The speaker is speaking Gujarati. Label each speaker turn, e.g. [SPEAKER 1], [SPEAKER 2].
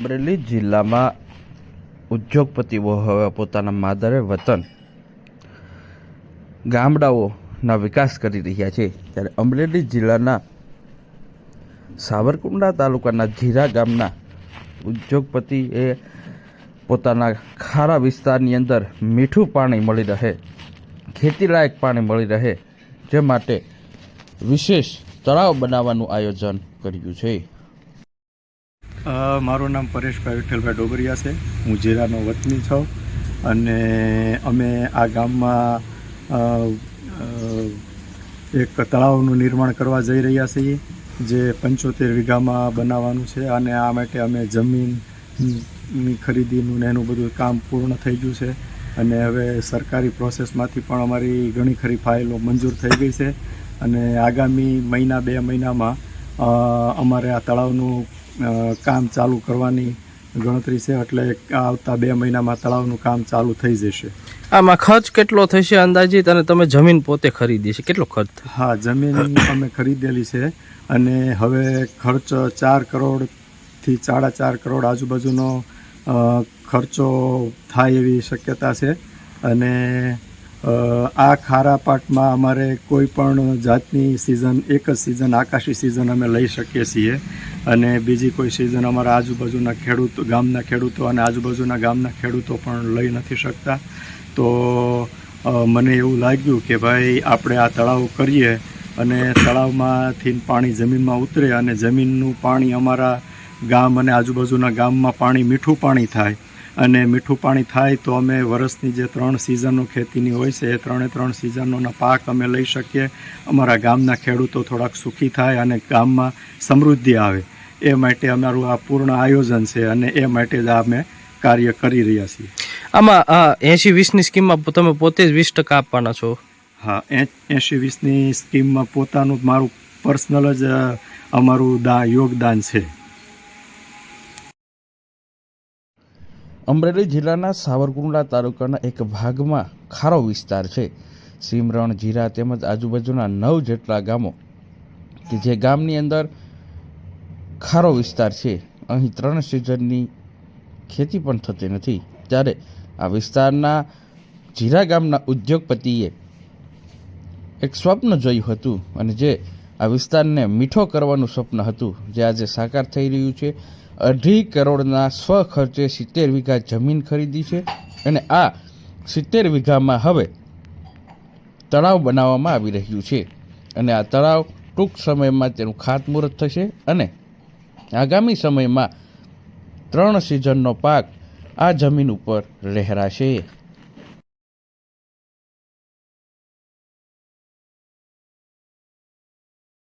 [SPEAKER 1] અમરેલી જિલ્લામાં ઉદ્યોગપતિઓ હવે પોતાના માદરે વતન ગામડાઓના વિકાસ કરી રહ્યા છે, ત્યારે અમરેલી જિલ્લાના સાવરકુંડલા તાલુકાના જીરા ગામના ઉદ્યોગપતિએ પોતાના ખારા વિસ્તારની અંદર મીઠું પાણી મળી રહે, ખેતીલાયક પાણી મળી રહે, જે માટે વિશેષ તળાવ બનાવવાનું આયોજન કર્યું છે.
[SPEAKER 2] મારું નામ પરેશભાઈ વિઠ્ઠલભાઈ ડોબરિયા છે. હું જીરાનો વતની છું અને અમે આ ગામમાં એક તળાવનું નિર્માણ કરવા જઈ રહ્યા છીએ, જે 75 વીઘામાં બનાવવાનું છે. અને આ માટે અમે જમીનની ખરીદીનું ને એનું બધું કામ પૂર્ણ થઈ ગયું છે અને હવે સરકારી પ્રોસેસમાંથી પણ અમારી ઘણી ખરી ફાઇલો મંજૂર થઈ ગઈ છે અને આગામી 2 મહિનામાં અમારે આ તળાવનું કામ ચાલુ કરવાની ગણતરી છે. એટલે આવતા 2 મહિનામાં તળાવનું કામ ચાલુ થઈ જશે.
[SPEAKER 1] આમાં ખર્ચ કેટલો થશે અંદાજિત, અને તમે જમીન પોતે ખરીદી છે, કેટલો ખર્ચ?
[SPEAKER 2] હા, જમીન અમે ખરીદેલી છે અને હવે ખર્ચ 4 કરોડથી 4.5 કરોડ આજુબાજુનો ખર્ચો થાય એવી શક્યતા છે. અને આ ખારા પાકમાં અમારે કોઈ પણ જાતની સિઝન, એક જ સિઝન આકાશી સિઝન અમે લઈ શકીએ છીએ અને બીજી કોઈ સિઝન અમારા આજુબાજુના ગામના ખેડૂતો અને આજુબાજુના ગામના ખેડૂતો પણ લઈ નથી શકતા. તો મને એવું લાગ્યું કે ભાઈ આપણે આ તળાવ કરીએ અને તળાવમાંથી પાણી જમીનમાં ઉતરે અને જમીનનું પાણી અમારા ગામ અને આજુબાજુના ગામમાં પાણી મીઠું પાણી થાય. અને મીઠું પાણી થાય તો અમે વર્ષની જે 3 સિઝનો ખેતીની હોય છે એ 3 સિઝનોના પાક અમે લઈ શકીએ. અમારા ગામના ખેડૂતો થોડાક સુખી થાય અને ગામમાં સમૃદ્ધિ આવે, એ માટે અમારું આ પૂર્ણ આયોજન છે અને એ માટે જ અમે કાર્ય કરી રહ્યા છીએ.
[SPEAKER 1] આમાં 80-20ની સ્કીમમાં તમે પોતે જ 20% આપવાના છો?
[SPEAKER 2] હા, 80-20ની સ્કીમમાં પોતાનું મારું પર્સનલ જ અમારું યોગદાન છે.
[SPEAKER 1] અમરેલી જિલ્લાના સાવરકુંડલા તાલુકાના એક ભાગમાં ખારો વિસ્તાર છે. સિમરણ, જીરા તેમજ આજુબાજુના 9 જેટલા ગામો કે જે ગામની અંદર ખારો વિસ્તાર છે. અહીં 3 સિઝનની ખેતી પણ થતી નથી, ત્યારે આ વિસ્તારના જીરા ગામના ઉદ્યોગપતિએ એક સ્વપ્ન જોયું હતું અને જે આ વિસ્તારને મીઠો કરવાનું સ્વપ્ન હતું, જે આજે સાકાર થઈ રહ્યું છે. 2.5 કરોડના સ્વખર્ચે 70 વીઘા જમીન ખરીદી છે અને આ 70 વીઘામાં હવે તળાવ બનાવવામાં આવી રહ્યું છે અને આ તળાવ ટૂંક સમયમાં તેનું ખાતમુહૂર્ત થશે અને આગામી સમયમાં 3 સિઝનનો પાક આ જમીન ઉપર લહેરાશે.